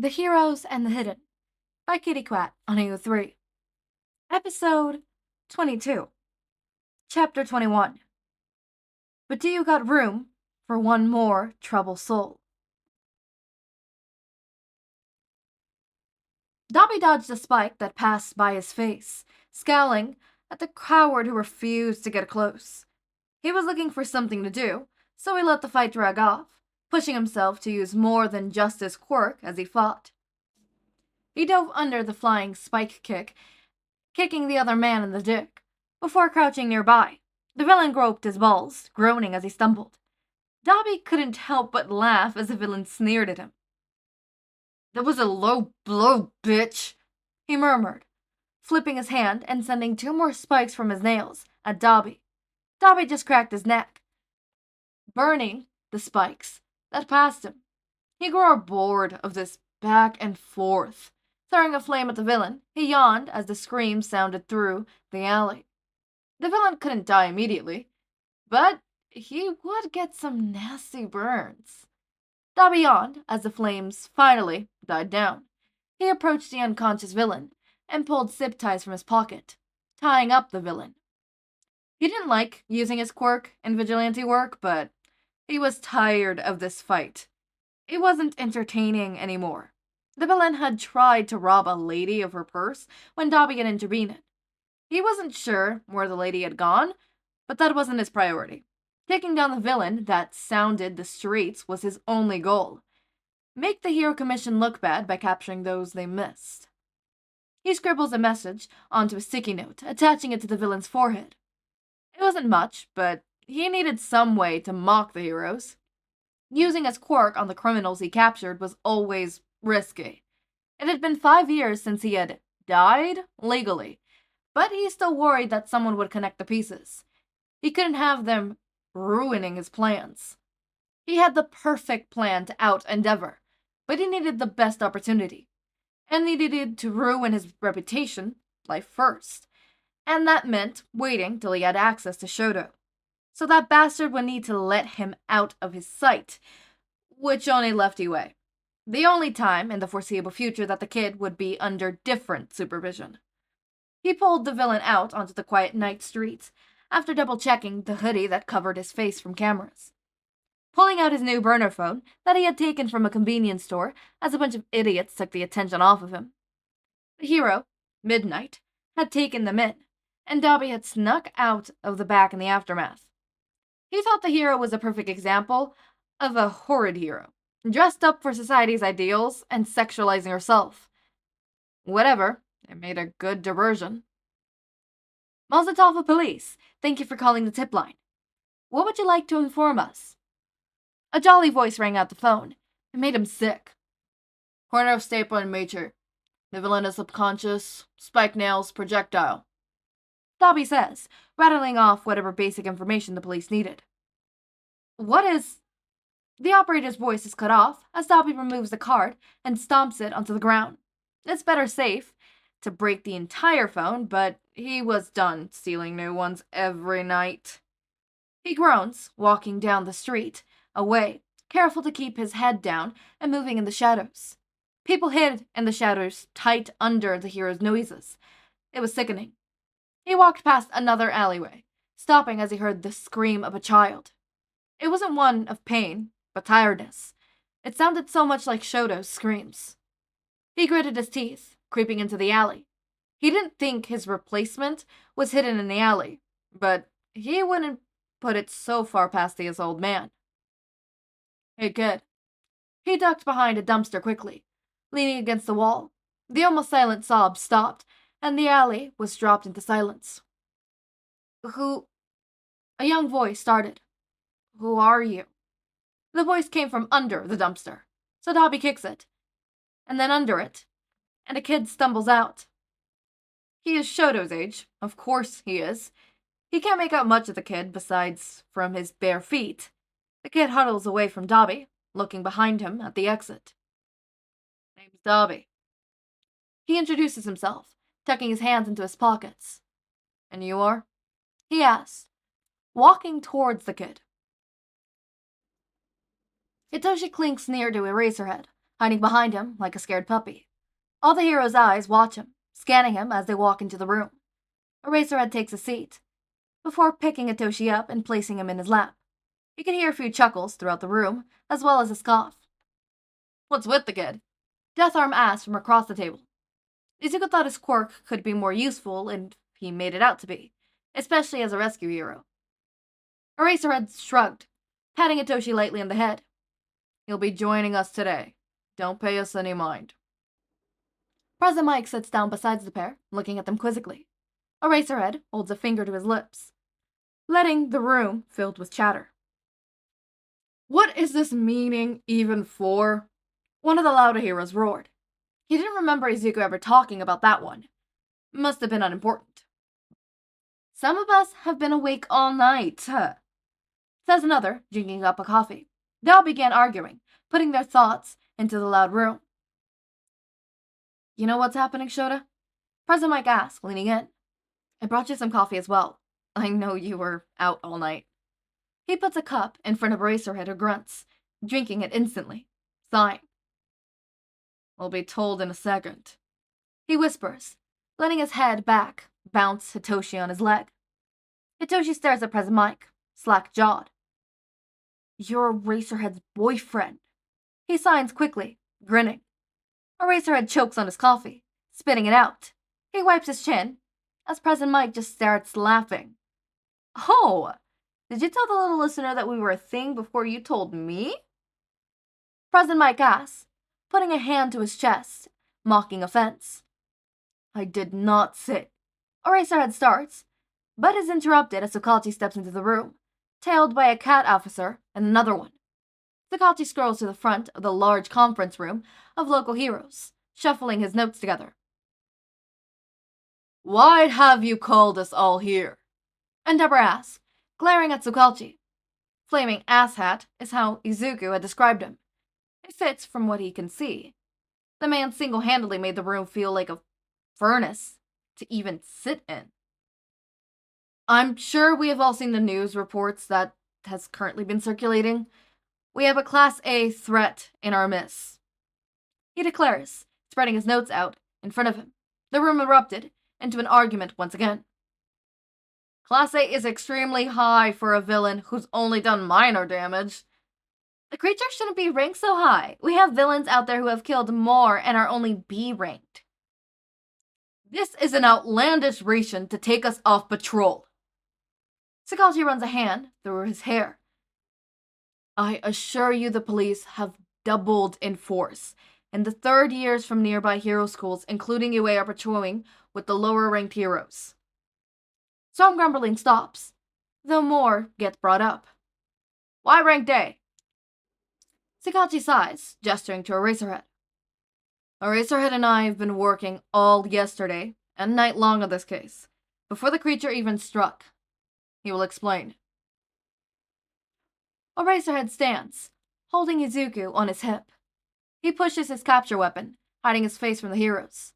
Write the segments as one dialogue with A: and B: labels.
A: The Heroes and the Hidden by Kitty Quat on AO3. Episode 22. Chapter 21. But do you got room for one more trouble soul? Dobby dodged a spike that passed by his face, scowling at the coward who refused to get close. He was looking for something to do, so he let the fight drag off, pushing himself to use more than just his quirk as he fought. He dove under the flying spike kick, kicking the other man in the dick, before crouching nearby. The villain groped his balls, groaning as he stumbled. Dobby couldn't help but laugh as the villain sneered at him. "That was a low blow, bitch," he murmured, flipping his hand and sending two more spikes from his nails at Dobby. Dobby just cracked his neck, burning the spikes that passed him. He grew bored of this back and forth. Throwing a flame at the villain, he yawned as the screams sounded through the alley. The villain couldn't die immediately, but he would get some nasty burns. Dobby yawned as the flames finally died down. He approached the unconscious villain and pulled zip ties from his pocket, tying up the villain. He didn't like using his quirk in vigilante work, but he was tired of this fight. It wasn't entertaining anymore. The villain had tried to rob a lady of her purse when Dobby had intervened. He wasn't sure where the lady had gone, but that wasn't his priority. Taking down the villain that sounded the streets was his only goal. Make the Hero Commission look bad by capturing those they missed. He scribbles a message onto a sticky note, attaching it to the villain's forehead. It wasn't much, but he needed some way to mock the heroes. Using his quirk on the criminals he captured was always risky. It had been 5 years since he had died legally, but he still worried that someone would connect the pieces. He couldn't have them ruining his plans. He had the perfect plan to out Endeavor, but he needed the best opportunity. And he needed to ruin his reputation, life first. And that meant waiting till he had access to Shouta. So that bastard would need to let him out of his sight, which only left way. The only time in the foreseeable future that the kid would be under different supervision. He pulled the villain out onto the quiet night streets, after double-checking the hoodie that covered his face from cameras. Pulling out his new burner phone that he had taken from a convenience store as a bunch of idiots took the attention off of him. The hero, Midnight, had taken them in, and Dobby had snuck out of the back in the aftermath. He thought the hero was a perfect example of a horrid hero, dressed up for society's ideals and sexualizing herself. Whatever, it made a good diversion. Mazatova Police, thank you for calling the tip line. What would you like to inform us? A jolly voice rang out the phone. It made him sick. Corner of Staple and Major. The villain is subconscious, spike nails, projectile. Dobby says, rattling off whatever basic information the police needed. What is... The operator's voice is cut off as Dobby removes the card and stomps it onto the ground. It's better safe to break the entire phone, but he was done stealing new ones every night. He groans, walking down the street, away, careful to keep his head down and moving in the shadows. People hid in the shadows, tight under the hero's noises. It was sickening. He walked past another alleyway, stopping as he heard the scream of a child. It wasn't one of pain, but tiredness. It sounded so much like Shoto's screams. He gritted his teeth, creeping into the alley. He didn't think his replacement was hidden in the alley, but he wouldn't put it so far past his old man. Hey, kid. He ducked behind a dumpster quickly, leaning against the wall. The almost silent sobs stopped, and the alley was dropped into silence. Who? A young voice started. Who are you? The voice came from under the dumpster, so Dobby kicks it, and then under it, and a kid stumbles out. He is Shoto's age, of course he is. He can't make out much of the kid besides from his bare feet. The kid huddles away from Dobby, looking behind him at the exit. Name's Dobby. He introduces himself, tucking his hands into his pockets. And you are? He asks, walking towards the kid. Hitoshi clinks near to Eraserhead, hiding behind him like a scared puppy. All the heroes' eyes watch him, scanning him as they walk into the room. Eraserhead takes a seat, before picking Hitoshi up and placing him in his lap. You can hear a few chuckles throughout the room, as well as a scoff. "What's with the kid?" Deatharm asked from across the table. Izuku thought his quirk could be more useful, and he made it out to be, especially as a rescue hero. Eraserhead shrugged, patting Hitoshi lightly on the head. "He'll be joining us today. Don't pay us any mind." President Mike sits down beside the pair, looking at them quizzically. Eraserhead holds a finger to his lips, letting the room filled with chatter. "What is this meaning even for?" One of the louder heroes roared. He didn't remember Izuku ever talking about that one. Must have been unimportant. "Some of us have been awake all night," says another, drinking up a coffee. They all began arguing, putting their thoughts into the loud room. "You know what's happening, Shouta?" President Mike asked, leaning in. "I brought you some coffee as well. I know you were out all night." He puts a cup in front of Eraserhead who grunts, drinking it instantly, sighing. "We'll be told in a second," he whispers, letting his head back bounce Hitoshi on his leg. Hitoshi stares at President Mike, slack-jawed. "You're Eraserhead's boyfriend." He signs quickly, grinning. Eraserhead chokes on his coffee, spitting it out. He wipes his chin, as President Mike just starts laughing. "Oh, did you tell the little listener that we were a thing before you told me?" President Mike asks, putting a hand to his chest, mocking offense. "I did not say." Eraserhead starts, but is interrupted as Tsukauchi steps into the room, tailed by a cat officer and another one. Tsukauchi scrolls to the front of the large conference room of local heroes, shuffling his notes together. "Why have you called us all here?" Endeavor asks, glaring at Tsukauchi. Flaming asshat is how Izuku had described him. It fits from what he can see. The man single-handedly made the room feel like a furnace to even sit in. "I'm sure we have all seen the news reports that has currently been circulating. We have a Class A threat in our midst," he declares, spreading his notes out in front of him. The room erupted into an argument once again. "Class A is extremely high for a villain who's only done minor damage." "The creature shouldn't be ranked so high. We have villains out there who have killed more and are only B ranked." "This is an outlandish reason to take us off patrol." Tsukauchi runs a hand through his hair. "I assure you the police have doubled in force, and the third years from nearby hero schools, including UA, are patrolling with the lower-ranked heroes." Some grumbling stops, though more gets brought up. "Why ranked A?" Tsukauchi sighs, gesturing to Eraserhead. "Eraserhead and I have been working all yesterday and night long on this case, before the creature even struck. He will explain." Eraserhead stands, holding Izuku on his hip. He pushes his capture weapon, hiding his face from the heroes.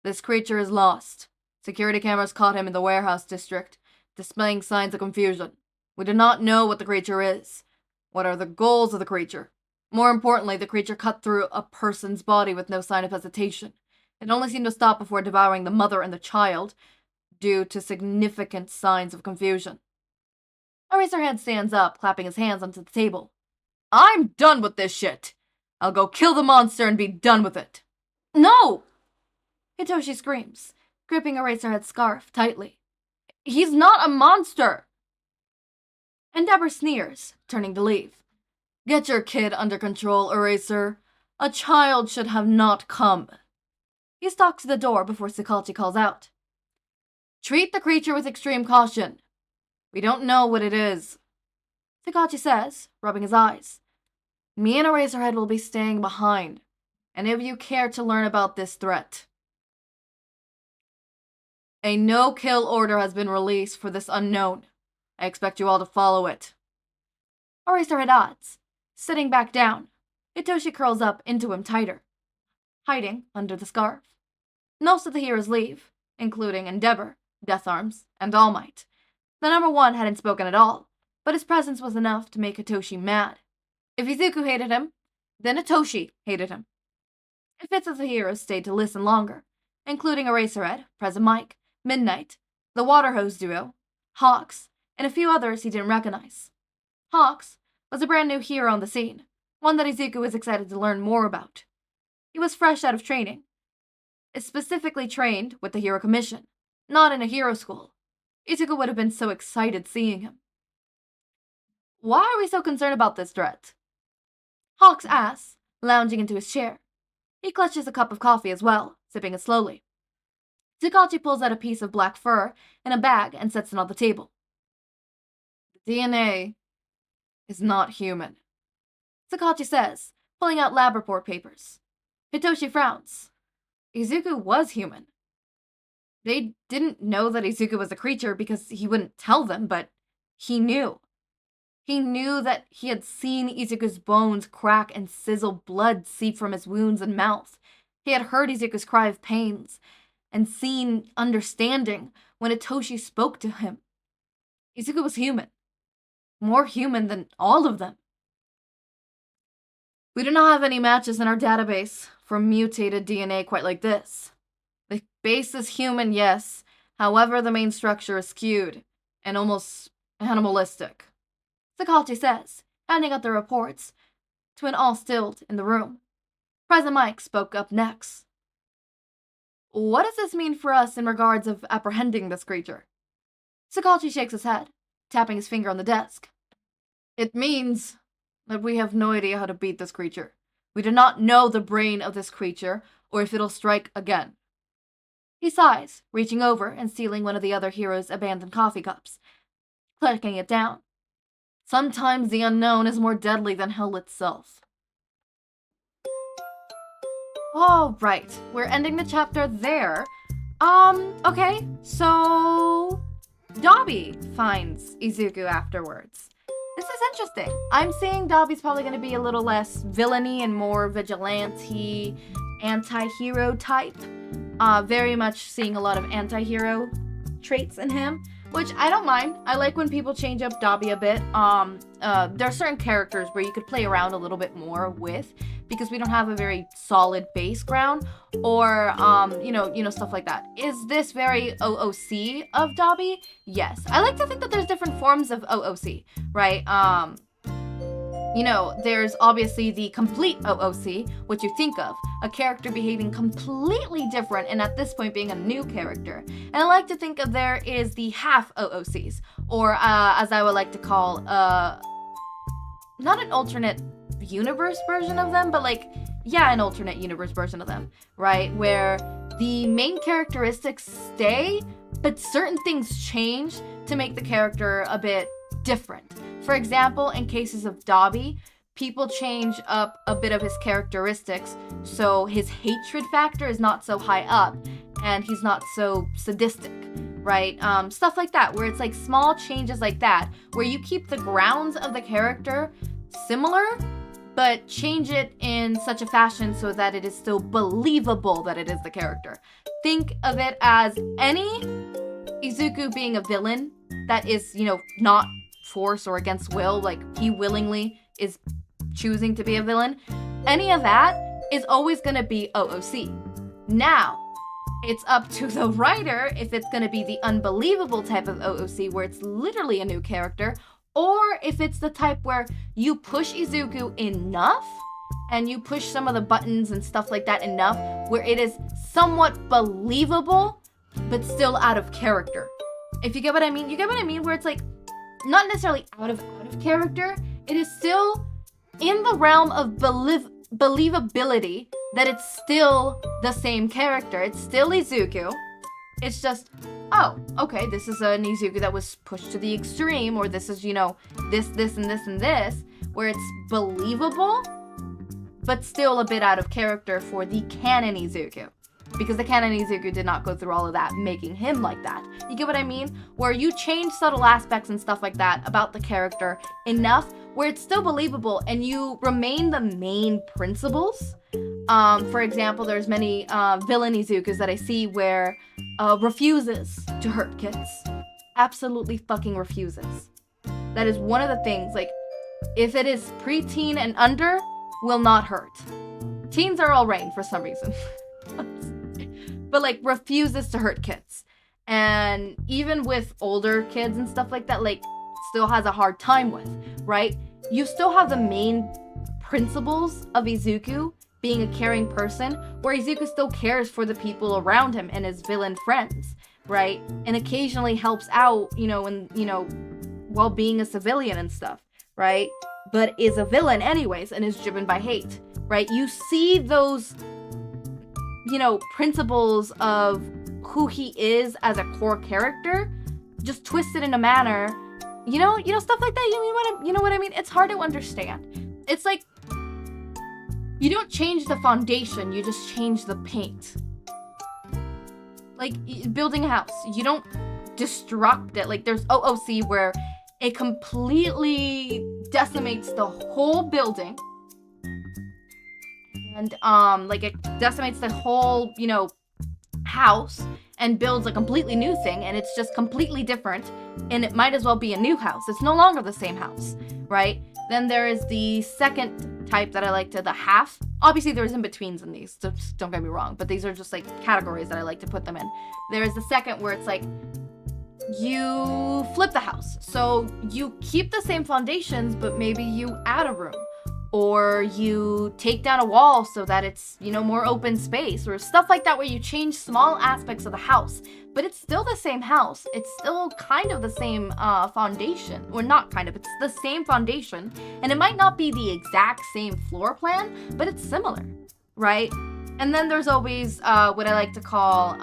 A: "This creature is lost. Security cameras caught him in the warehouse district, displaying signs of confusion. We do not know what the creature is. What are the goals of the creature? More importantly, the creature cut through a person's body with no sign of hesitation. It only seemed to stop before devouring the mother and the child, due to significant signs of confusion." Eraserhead stands up, clapping his hands onto the table. "I'm done with this shit! I'll go kill the monster and be done with it." "No!" Hitoshi screams, gripping Eraserhead's scarf tightly. "He's not a monster!" Endeavor sneers, turning to leave. "Get your kid under control, Eraser. A child should have not come." He stalks to the door before Tsukauchi calls out. "Treat the creature with extreme caution. We don't know what it is." Tsukauchi says, rubbing his eyes. "Me and Eraserhead will be staying behind. Any of you care to learn about this threat?" "A no-kill order has been released for this unknown. I expect you all to follow it." Eraserhead odds, sitting back down. Hitoshi curls up into him tighter, hiding under the scarf. Most of the heroes leave, including Endeavor, Deatharms, and All Might. The number one hadn't spoken at all, but his presence was enough to make Hitoshi mad. If Izuku hated him, Then Hitoshi hated him. It fits that the heroes stayed to listen longer, including Eraserhead, Present Mike, Midnight, the Water Hose Duo, Hawks, and a few others he didn't recognize. Hawks was a brand new hero on the scene, one that Izuku was excited to learn more about. He was fresh out of training, specifically trained with the Hero Commission, not in a hero school. Izuku would have been so excited seeing him. Why are we so concerned about this threat? Hawks asks, lounging into his chair. He clutches a cup of coffee as well, sipping it slowly. Tsukauchi pulls out a piece of black fur in a bag and sets it on the table. The DNA is not human, Tsukauchi says, pulling out lab report papers. Hitoshi frowns. Izuku was human. They didn't know that Izuku was a creature because he wouldn't tell them, but he knew. He knew that he had seen Izuku's bones crack and sizzle blood seep from his wounds and mouth. He had heard Izuku's cry of pains and seen understanding when Hitoshi spoke to him. Izuku was human. More human than all of them. We do not have any matches in our database for mutated DNA quite like this. The base is human, yes. However, the main structure is skewed and almost animalistic. Tsukauchi says, handing out the reports to an all stilled in the room. Present Mike spoke up next. What does this mean for us in regards of apprehending this creature? Tsukauchi shakes his head, tapping his finger on the desk. It means that we have no idea how to beat this creature. We do not know the brain of this creature, or if it'll strike again. He sighs, reaching over and stealing one of the other heroes' abandoned coffee cups, clicking it down. Sometimes the unknown is more deadly than hell itself. All right, we're ending the chapter there. Okay, so Dabi finds Izuku afterwards. This is interesting. I'm seeing Dabi's probably going to be a little less villainy and more vigilante, anti-hero type. Very much seeing a lot of anti-hero traits in him, which I don't mind. I like when people change up Dabi a bit. There are certain characters where you could play around a little bit more with, because we don't have a very solid base ground, or stuff like that. Is this very OOC of Dabi? Yes. I like to think that there's different forms of OOC, right? There's obviously the complete OOC, what you think of, a character behaving completely different and at this point being a new character. And I like to think of there is the half OOCs, or as I would like to call, not an alternate universe version of them, but an alternate universe version of them, right? Where the main characteristics stay, but certain things change to make the character a bit different. For example, in cases of Dabi, people change up a bit of his characteristics, so his hatred factor is not so high up, and he's not so sadistic, right? Stuff like that, where it's small changes like that, where you keep the grounds of the character similar, but change it in such a fashion so that it is still believable that it is the character. Think of it as any Izuku being a villain that is, not force or against will, he willingly is choosing to be a villain. Any of that is always going to be OOC. Now, it's up to the writer if it's going to be the unbelievable type of OOC where it's literally a new character, or if it's the type where you push Izuku enough and you push some of the buttons and stuff like that enough where it is somewhat believable but still out of character. If you get what I mean? You get what I mean? Where it's not necessarily out of character, it is still in the realm of believability that it's still the same character. It's still Izuku. It's just, oh, okay, this is an Izuku that was pushed to the extreme, or this is, this, and this, and this, where it's believable, but still a bit out of character for the canon Izuku. Because the canon Izuku did not go through all of that, making him like that. You get what I mean? Where you change subtle aspects and stuff like that about the character enough where it's still believable and you remain the main principles. For example, there's many villain Izukus that I see where refuses to hurt kids. Absolutely fucking refuses. That is one of the things, if it is preteen and under, will not hurt. Teens are all right for some reason. But like refuses to hurt kids. And even with older kids and stuff like that, like still has a hard time with, right? You still have the main principles of Izuku being a caring person, where Izuku still cares for the people around him and his villain friends, right? And occasionally helps out, while being a civilian and stuff, right? But is a villain anyways and is driven by hate, right? You see those, principles of who he is as a core character, just twisted in a manner, stuff like that. You know what I mean? It's hard to understand. It's like, you don't change the foundation, you just change the paint. Like, building a house, you don't destruct it. Like, there's OOC where it completely decimates the whole building. And, it decimates the whole, house and builds a completely new thing, and it's just completely different, and it might as well be a new house. It's no longer the same house, right? Then there is the second type that I like to, the half. Obviously, there's in-betweens in these, so don't get me wrong, but these are just, like, categories that I like to put them in. There is the second where it's, like, you flip the house. So you keep the same foundations, but maybe you add a room. Or you take down a wall so that it's, more open space, or stuff like that, where you change small aspects of the house, but it's still the same house. It's still kind of the same foundation, or not kind of, it's the same foundation, and it might not be the exact same floor plan, but it's similar, right? And then there's always what I like to call,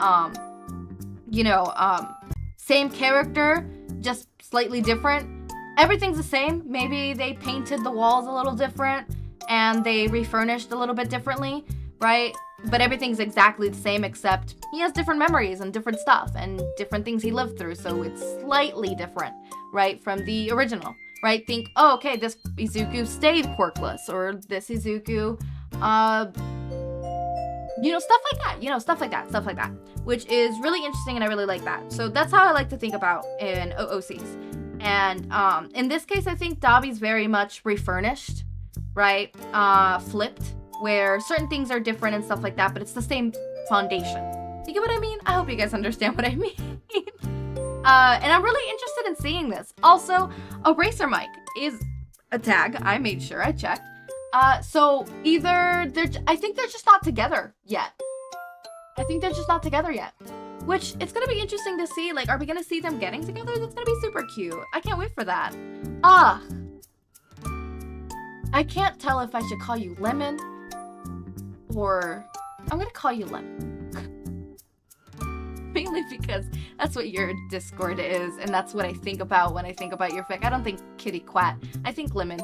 A: same character, just slightly different. Everything's the same. Maybe they painted the walls a little different and they refurnished a little bit differently, right? But everything's exactly the same, except he has different memories and different stuff and different things he lived through. So it's slightly different, right, from the original, right? Think, oh, okay, this Izuku stayed quirkless, or this Izuku, stuff like that, which is really interesting, and I really like that. So that's how I like to think about in OOCs. And in this case, I think Dabi's very much refurnished, right? Flipped, where certain things are different and stuff like that, but it's the same foundation. You get what I mean? I hope you guys understand what I mean. And I'm really interested in seeing this. Also, Eraser Mic is a tag. I made sure I checked. So either I think they're just not together yet. Which, it's gonna be interesting to see, like, are we gonna see them getting together? That's gonna be super cute. I can't wait for that. I can't tell if I should call you Lemon, or I'm gonna call you Lemon. Mainly because that's what your Discord is, and that's what I think about when I think about your fic. I don't think kitty quat. I think Lemon.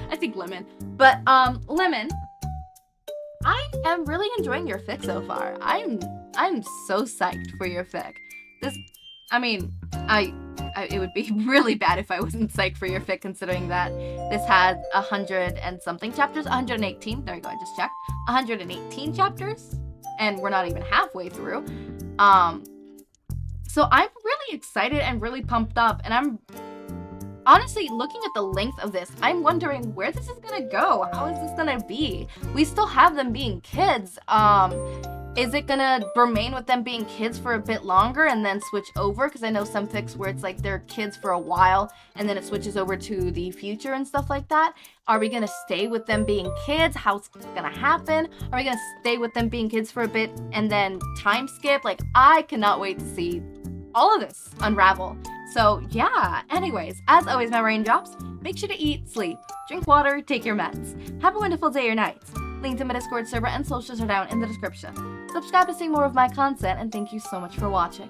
A: I think Lemon. But, Lemon, I am really enjoying your fic so far. I'm so psyched for your fic. It would be really bad if I wasn't psyched for your fic, considering that this has 100 and something chapters. 118. There you go. I just checked. 118 chapters, and we're not even halfway through. So I'm really excited and really pumped up, and I'm honestly looking at the length of this. I'm wondering where this is gonna go. How is this gonna be? We still have them being kids. Is it gonna remain with them being kids for a bit longer and then switch over? Because I know some fics where it's like they're kids for a while and then it switches over to the future and stuff like that. Are we gonna stay with them being kids? How's it gonna happen? Are we gonna stay with them being kids for a bit and then time skip? Like, I cannot wait to see all of this unravel. So yeah, anyways, as always, my raindrops, make sure to eat, sleep, drink water, take your meds. Have a wonderful day or night. Link to my Discord server and socials are down in the description. Subscribe to see more of my content, and thank you so much for watching.